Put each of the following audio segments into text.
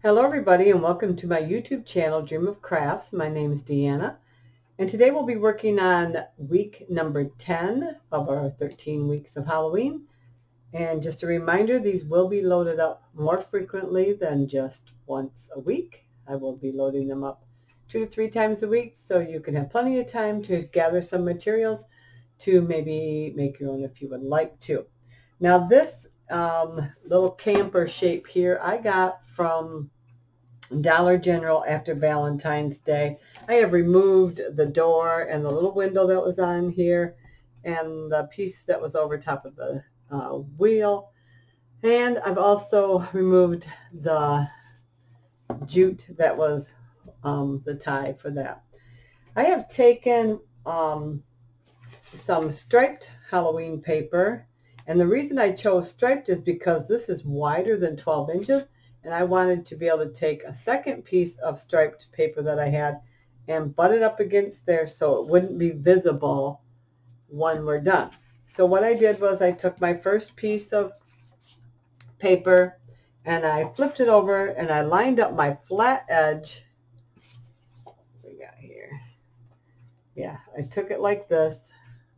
Hello everybody and welcome to my YouTube channel, Dream of Crafts. My name is Deanna and today we'll be working on week number 10 of our 13 weeks of Halloween. And just a reminder, these will be loaded up more frequently than just once a week. I will be loading them up 2 to 3 times a week so you can have plenty of time to gather some materials to maybe make your own if you would like to. Now this little camper shape here I got from Dollar General after Valentine's Day. I have removed the door and the little window that was on here and the piece that was over top of the wheel. And I've also removed the jute that was the tie for that. I have taken some striped Halloween paper, and the reason I chose striped is because this is wider than 12 inches, and I wanted to be able to take a second piece of striped paper that I had and butt it up against there so it wouldn't be visible when we're done. So what I did was I took my first piece of paper and I flipped it over and I lined up my flat edge. What we got here? Yeah, I took it like this,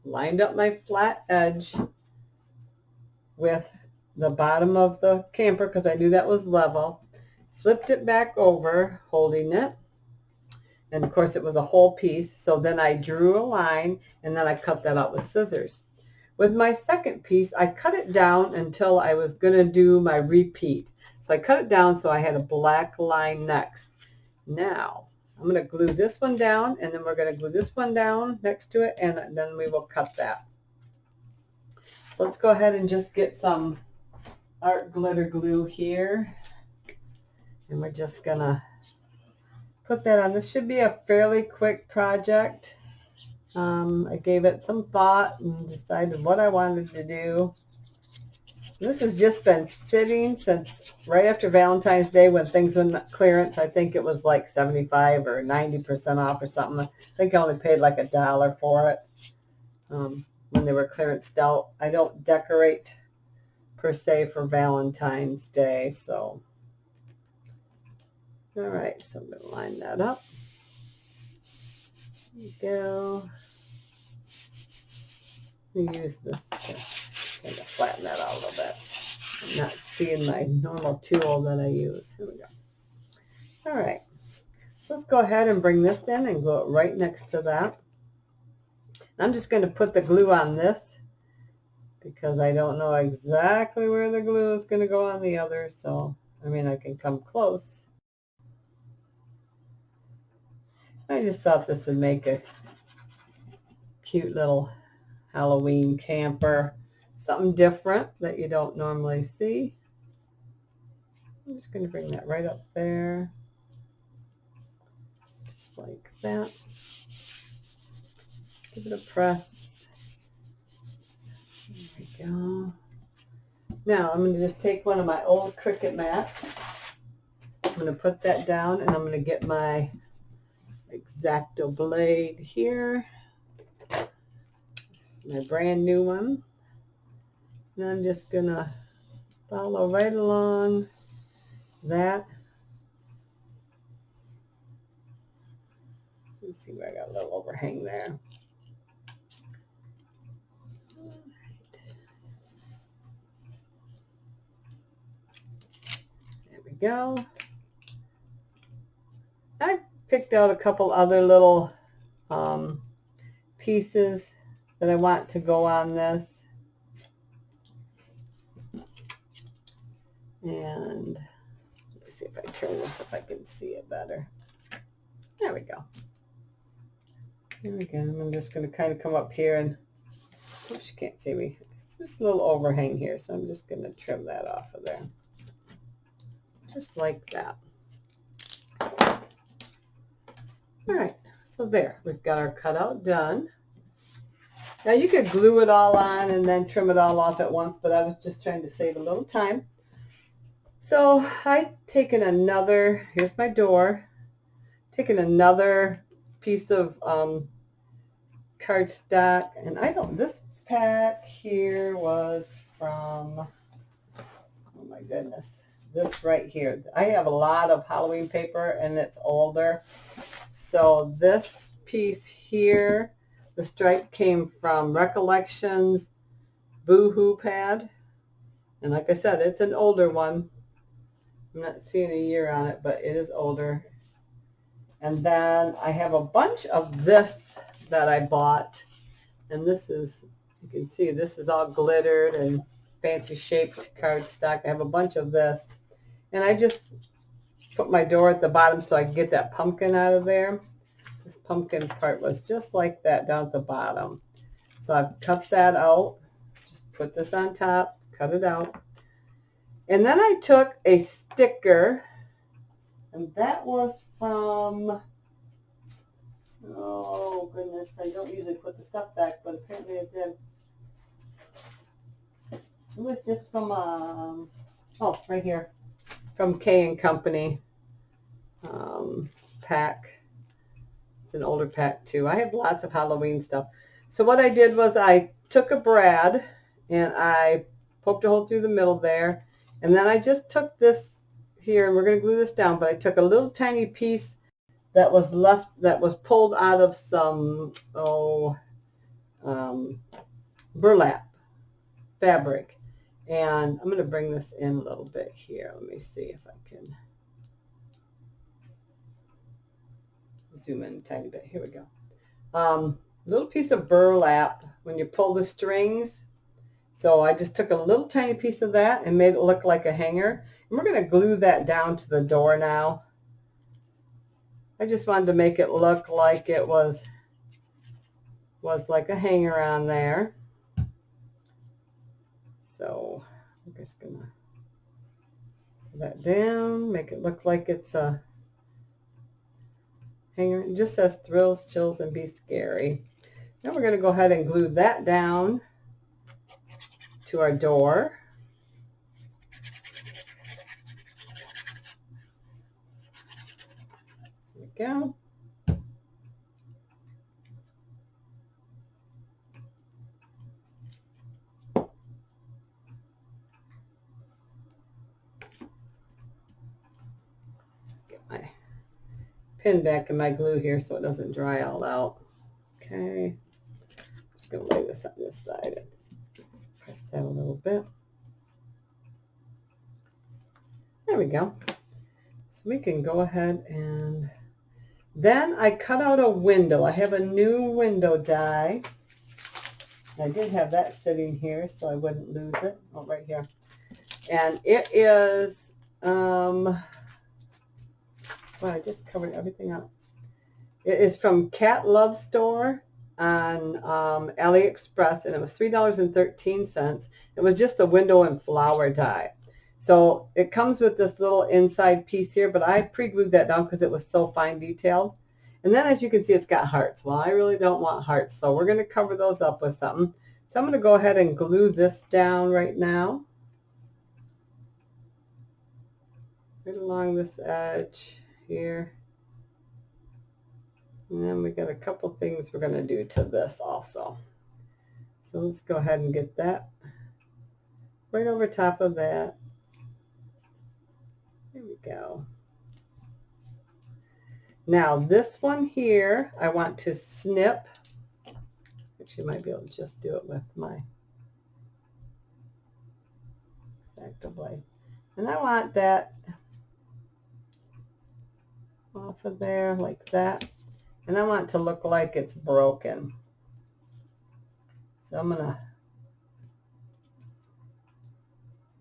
lined up my flat edge with the bottom of the camper because I knew that was level, flipped it back over holding it, and of course it was a whole piece, so then I drew a line and then I cut that out with scissors. With my second piece I cut it down until I was going to do my repeat, so I cut it down so I had a black line next. Now I'm going to glue this one down and then we're going to glue this one down next to it and then we will cut that. So let's go ahead and just get some art glitter glue here, and we're just gonna put that on. This should be a fairly quick project. I gave it some thought and decided what I wanted to do. This has just been sitting since right after Valentine's Day when things went on clearance. I think it was like 75 or 90% off or something. I think I only paid like $1 for it when they were clearanced out. I don't decorate per se for Valentine's Day, so all right, so I'm going to line that up. There you go. Let me use this to kind of flatten that out a little bit. I'm not seeing my normal tool that I use. Here we go. All right, so let's go ahead and bring this in and glue it right next to that. I'm just going to put the glue on this because I don't know exactly where the glue is going to go on the other, so I mean I can come close. I just thought this would make a cute little Halloween camper, something different that you don't normally see. I'm just going to bring that right up there, just like that. Give it a press. There we go. Now I'm going to just take one of my old Cricut mats. I'm going to put that down and I'm going to get my X-Acto blade here, my brand new one, and I'm just going to follow right along that. Let's see where I got a little overhang there. There we go. I picked out a couple other little pieces that I want to go on this. And let's see if I turn this, if I can see it better. There we go. There we go. I'm just going to kind of come up here and, oops, you can't see me. It's just a little overhang here, so I'm just going to trim that off of there. Just like that. All right, so there, we've got our cutout done. Now you could glue it all on and then trim it all off at once, but I was just trying to save a little time. So I've taken another, here's my door, taken another piece of cardstock, and I don't, this pack here was from, oh my goodness, this right here. I have a lot of Halloween paper and it's older. So this piece here, the stripe came from Recollections Boohoo Pad. And like I said, it's an older one. I'm not seeing a year on it, but it is older. And then I have a bunch of this that I bought. And this is, you can see, this is all glittered and fancy shaped cardstock. I have a bunch of this. And I just put my door at the bottom so I can get that pumpkin out of there. This pumpkin part was just like that down at the bottom. So I've cut that out. Just put this on top, cut it out. And then I took a sticker, and that was from, oh goodness, I don't usually put the stuff back, but apparently I did. It was just from, oh, right here, from K & Company pack. It's an older pack too. I have lots of Halloween stuff. So what I did was I took a brad and I poked a hole through the middle there. And then I just took this here, and we're going to glue this down, but I took a little tiny piece that was left, that was pulled out of some, burlap fabric. And I'm going to bring this in a little bit here. Let me see if I can zoom in a tiny bit. Here we go. Little piece of burlap when you pull the strings. So I just took a little tiny piece of that and made it look like a hanger. And we're going to glue that down to the door now. I just wanted to make it look like it was like a hanger on there. So I'm just going to put that down, make it look like it's a hanger. It just says Thrills, Chills, and Be Scary. Now we're going to go ahead and glue that down to our door. There we go. Get my pin back in my glue here so it doesn't dry all out. Okay. I'm just going to lay this on this side and press that a little bit. There we go. So we can go ahead and then I cut out a window. I have a new window die. I did have that sitting here so I wouldn't lose it. Oh, right here. And it is, well, I just covered everything up. It is from Cat Love Store on AliExpress, and it was $3.13. It was just a window and flower die. So it comes with this little inside piece here, but I pre-glued that down because it was so fine detailed. And then as you can see, it's got hearts. Well, I really don't want hearts, so we're going to cover those up with something. So I'm going to go ahead and glue this down right now. Right along this edge here. And then we got a couple things we're going to do to this also. So let's go ahead and get that right over top of that. There we go. Now this one here, I want to snip. Actually, I might be able to just do it with my X-Acto blade. And I want that off of there like that. And I want it to look like it's broken. So I'm going to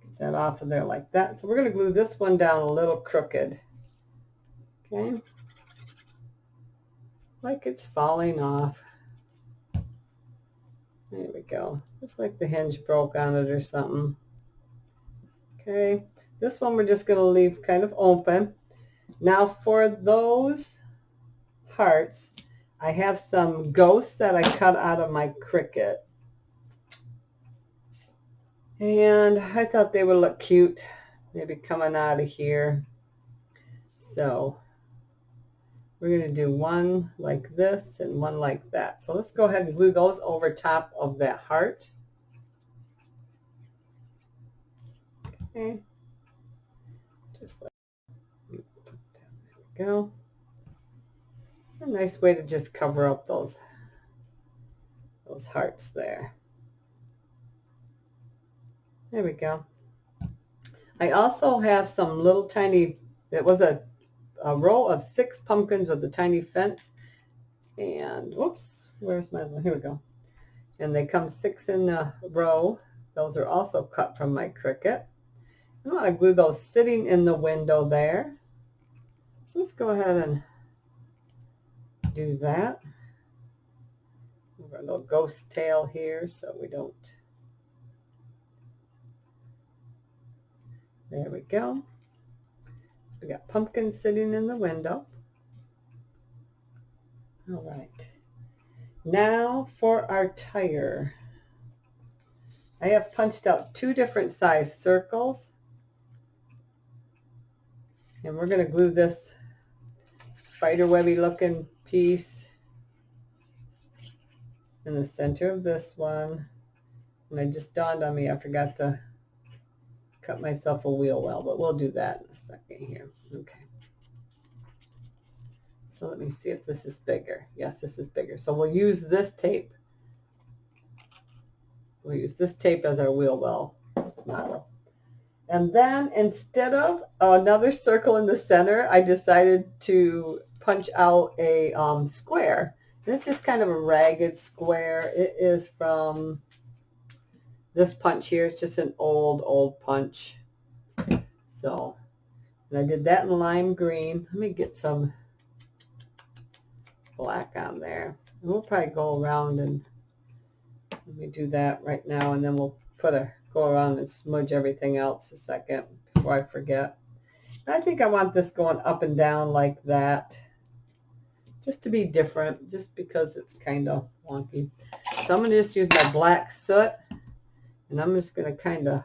get that off of there like that. So we're going to glue this one down a little crooked. Okay. Like it's falling off. There we go. Just like the hinge broke on it or something. Okay. This one we're just going to leave kind of open. Now for those hearts, I have some ghosts that I cut out of my Cricut. And I thought they would look cute, maybe coming out of here. So we're going to do one like this and one like that. So let's go ahead and glue those over top of that heart. Okay. go. A nice way to just cover up those hearts there. There we go. I also have some little tiny, it was a row of 6 pumpkins with a tiny fence. And whoops, where's my, here we go. And they come 6 in a row. Those are also cut from my Cricut. I want to glue those sitting in the window there. So let's go ahead and do that. Move our little ghost tail here so we don't. There we go. We got pumpkins sitting in the window. All right. Now for our tire. I have punched out 2 different size circles. And we're going to glue this spiderwebby looking piece in the center of this one. And it just dawned on me I forgot to cut myself a wheel well, but we'll do that in a second here. Okay. So let me see if this is bigger. Yes, this is bigger. So we'll use this tape. We'll use this tape as our wheel well model. And then instead of another circle in the center, I decided to punch out a square. And it's just kind of a ragged square. It is from this punch here. It's just an old punch. So, and I did that in lime green. Let me get some black on there. And we'll probably go around and let me do that right now, and then we'll go around and smudge everything else a second before I forget. And I think I want this going up and down like that, just to be different, just because it's kind of wonky. So I'm going to just use my black soot, and I'm just going to kind of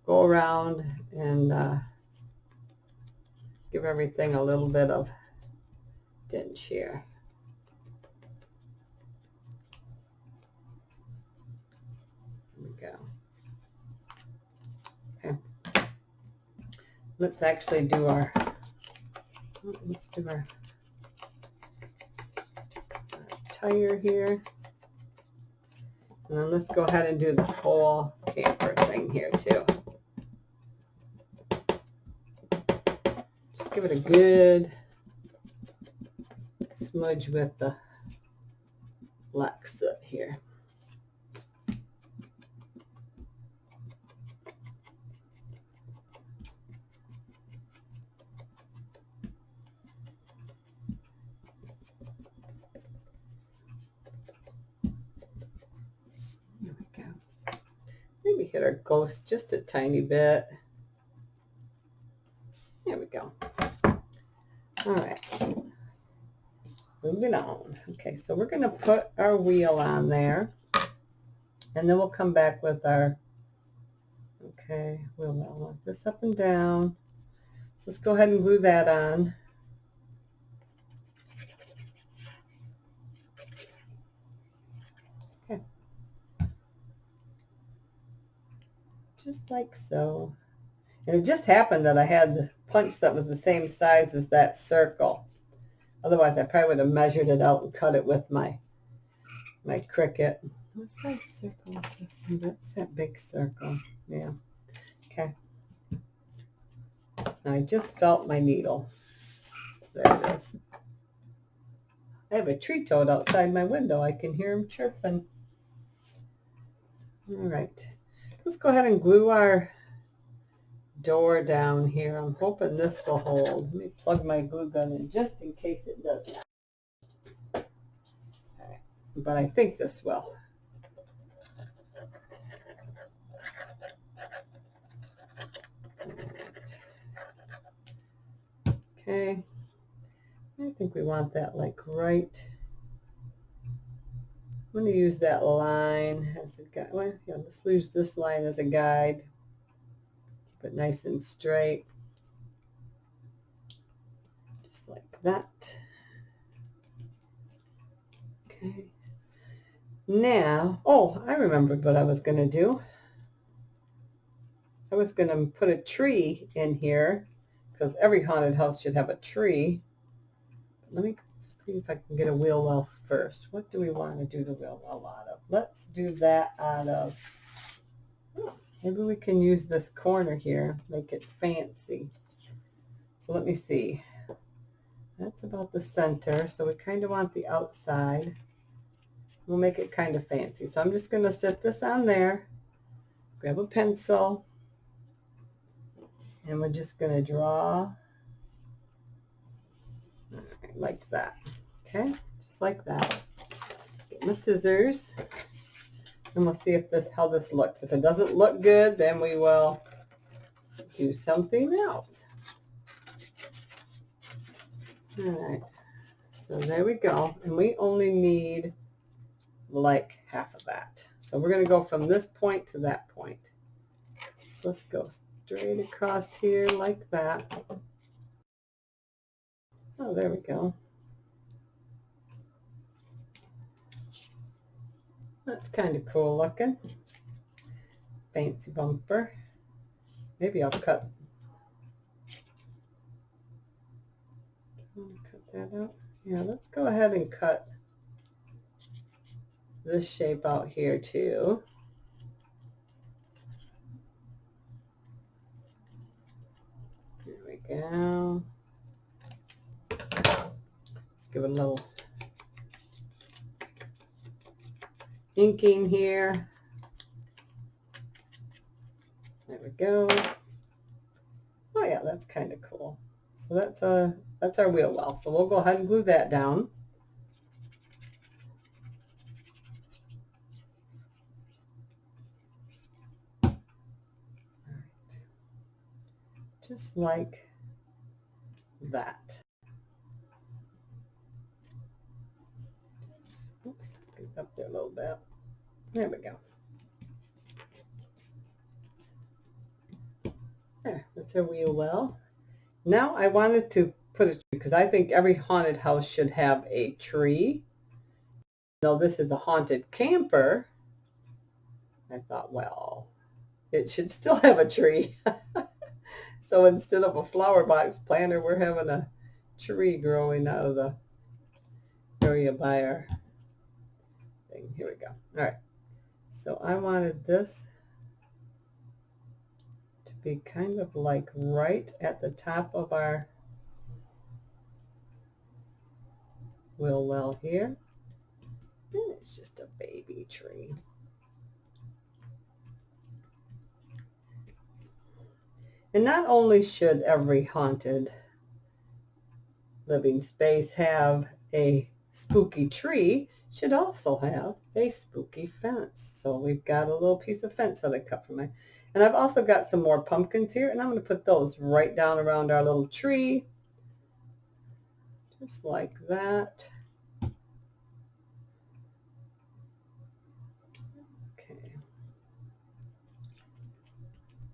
go around and give everything a little bit of tinge here. There we go. Okay. Let's actually do our, tire here. And then let's go ahead and do the whole camper thing here too. Just give it a good smudge with the black soot here. There we go. Maybe hit our ghost just a tiny bit. There we go. All right. Moving on. Okay, so we're going to put our wheel on there, and then we'll come back with our, okay, we'll want this up and down. So let's go ahead and glue that on. Okay. Just like so. And it just happened that I had the punch that was the same size as that circle. Otherwise, I probably would have measured it out and cut it with my Cricut. What size circle is this one? That's that big circle. Yeah. Okay. I just felt my needle. There it is. I have a tree toad outside my window. I can hear him chirping. All right. Let's go ahead and glue our door down here. I'm hoping this will hold. Let me plug my glue gun in just in case it does not. Okay. But I think this will. Okay. I think we want that like right. I'm going to use that line as a guide. Well, yeah, let's use this line as a guide. Keep it nice and straight. Just like that. Okay. Now, oh, I remembered what I was going to do. I was going to put a tree in here because every haunted house should have a tree. Let me see if I can get a wheel well first. What do we want to do the wheel well out of? Let's do that out of, maybe we can use this corner here, make it fancy. So let me see. That's about the center, so we kind of want the outside. We'll make it kind of fancy. So I'm just going to set this on there, grab a pencil, and we're just going to draw like that. Okay, just like that. Get my scissors, and we'll see if how this looks. If it doesn't look good, then we will do something else. All right, so there we go. And we only need like half of that. So we're going to go from this point to that point. So let's go straight across here like that. Oh, there we go. That's kind of cool looking. Fancy bumper. Maybe I'll cut that out. Yeah, let's go ahead and cut this shape out here too. There we go. Let's give it a little inking here. There we go. Oh yeah, that's kind of cool. So that's our wheel well. So we'll go ahead and glue that down. All right. Just like that. Oops, get up there a little bit. There we go. There, that's our wheel well. Now I wanted to put it, because I think every haunted house should have a tree. Though this is a haunted camper, I thought, well, it should still have a tree. So instead of a flower box planter, we're having a tree growing out of the area by our thing. Here we go. All right. So I wanted this to be kind of like right at the top of our wheel well here. And it's just a baby tree. And not only should every haunted living space have a spooky tree, should also have a spooky fence. So we've got a little piece of fence that I cut from my, and I've also got some more pumpkins here, and I'm going to put those right down around our little tree, just like that. Okay.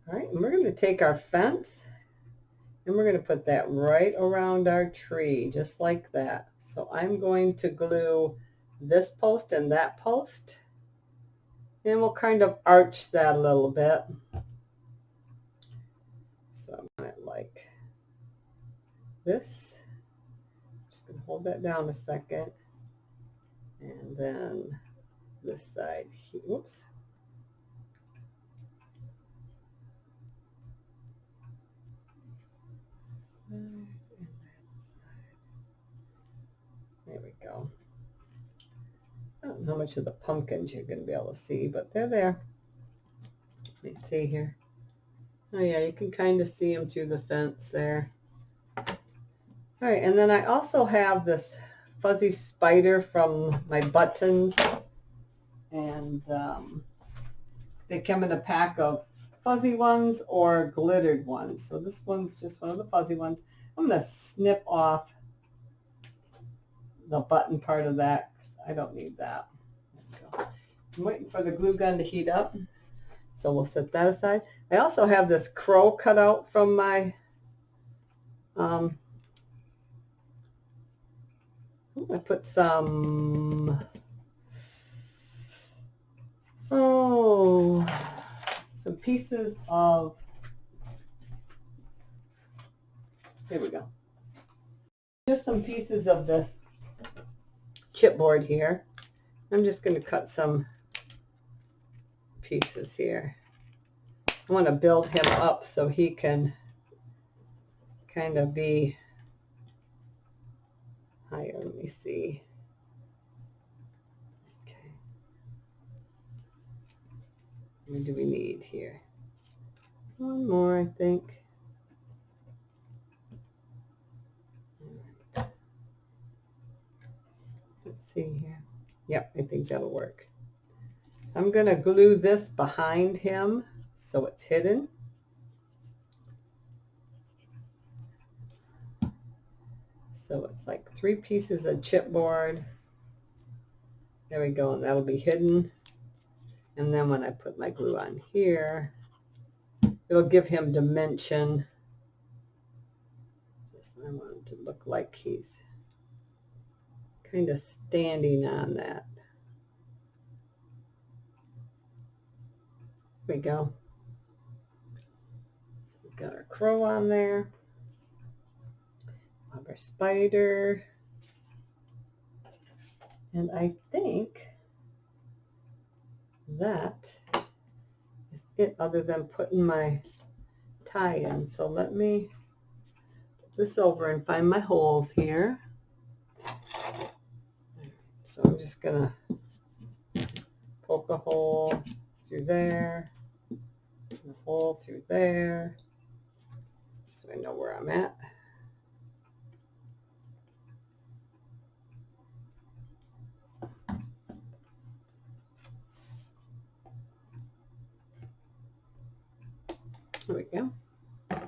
All right, and we're going to take our fence and we're going to put that right around our tree, just like that. So I'm going to glue this post and that post, and we'll kind of arch that a little bit. So I'm going to like this. I'm just going to hold that down a second. And then this side here, whoops. There we go. I don't know how much of the pumpkins you're going to be able to see, but they're there. Let me see here. Oh yeah, you can kind of see them through the fence there. All right, and then I also have this fuzzy spider from my buttons, and they come in a pack of fuzzy ones or glittered ones. So this one's just one of the fuzzy ones. I'm going to snip off the button part of that because I don't need that. There we go. I'm waiting for the glue gun to heat up, so we'll set that aside. I also have this crow cut out from my I put some some pieces of Here we go. Just some pieces of this chipboard here. I'm just going to cut some pieces here. I want to build him up so he can kind of be higher. Let me see. Okay. What do we need here? One more, I think. Let's see here. Yep, I think that'll work. So I'm going to glue this behind him so it's hidden. So it's like 3 pieces of chipboard. There we go, and that'll be hidden. And then when I put my glue on here, it'll give him dimension. Just I want him to look like he's kind of standing on that. There we go. So we've got our crow on there. We'll have our spider. And I think that is it, other than putting my tie in. So let me put this over and find my holes here. So I'm just gonna poke a hole through there, and a hole through there, so I know where I'm at. There we go. All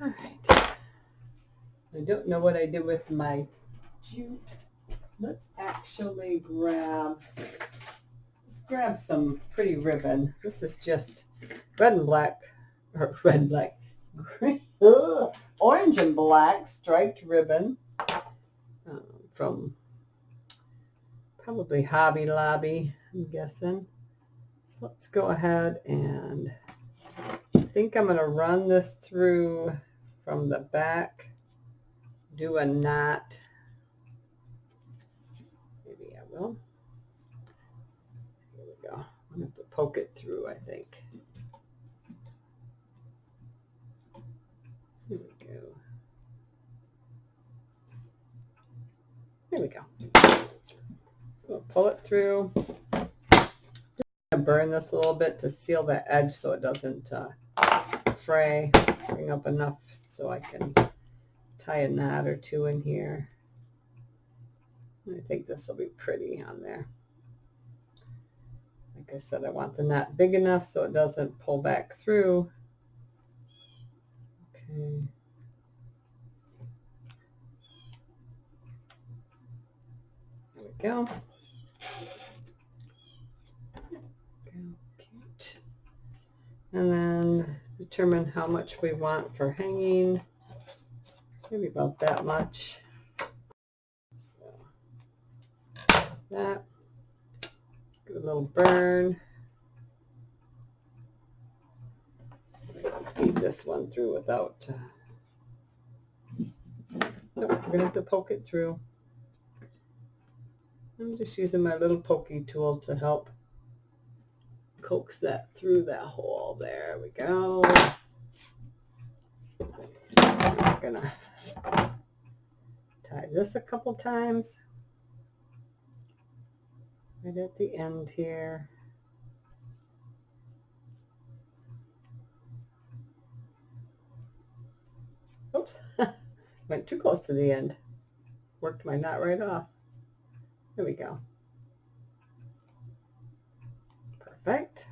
right. I don't know what I did with my jute. Let's actually grab some pretty ribbon. This is just red and black, or red and black, green, orange and black striped ribbon from probably Hobby Lobby, I'm guessing. So let's go ahead and I think I'm going to run this through from the back, do a knot. Maybe I will. Here we go. I'm going to have to poke it through, I think. Here we go. There we go. So we'll pull it through. Just going to burn this a little bit to seal the edge so it doesn't fray. Bring up enough so I can tie a knot or two in here. I think this will be pretty on there. Like I said, I want the knot big enough so it doesn't pull back through. Okay. There we go. Cute. And then determine how much we want for hanging. Maybe about that much. So that. Give it a little burn. Feed this one through without. Nope, we're gonna have to poke it through. I'm just using my little pokey tool to help coax that through that hole. There we go. I'm gonna tie this a couple times right at the end here. Oops, went too close to the end. Worked my knot right off. There we go. Perfect.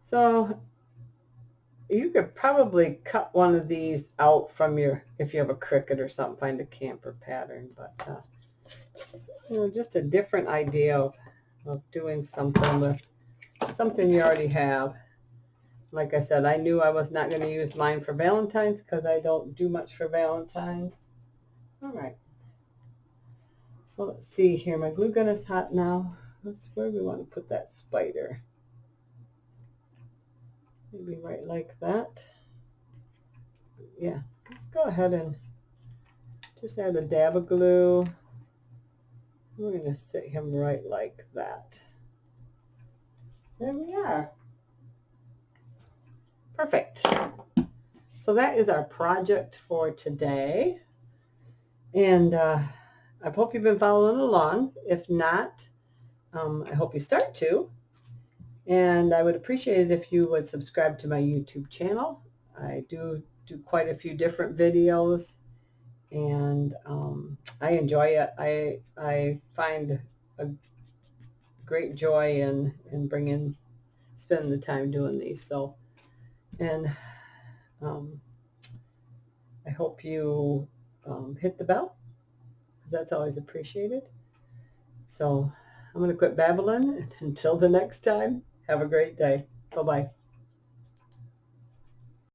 So you could probably cut one of these out from your, if you have a Cricut or something, find a camper pattern, but you know, just a different idea of doing something with something you already have. Like I said, I knew I was not going to use mine for Valentine's because I don't do much for Valentine's. All right. So let's see here. My glue gun is hot now. That's where we want to put that spider. Maybe right like that. Yeah, let's go ahead and just add a dab of glue. We're going to sit him right like that. There we are. Perfect. So that is our project for today. And I hope you've been following along. If not, I hope you start to. And I would appreciate it if you would subscribe to my YouTube channel. I do quite a few different videos, and I enjoy it. I find a great joy in spending the time doing these. So, and I hope you hit the bell, because that's always appreciated. So I'm going to quit babbling. Until the next time, have a great day. Bye-bye.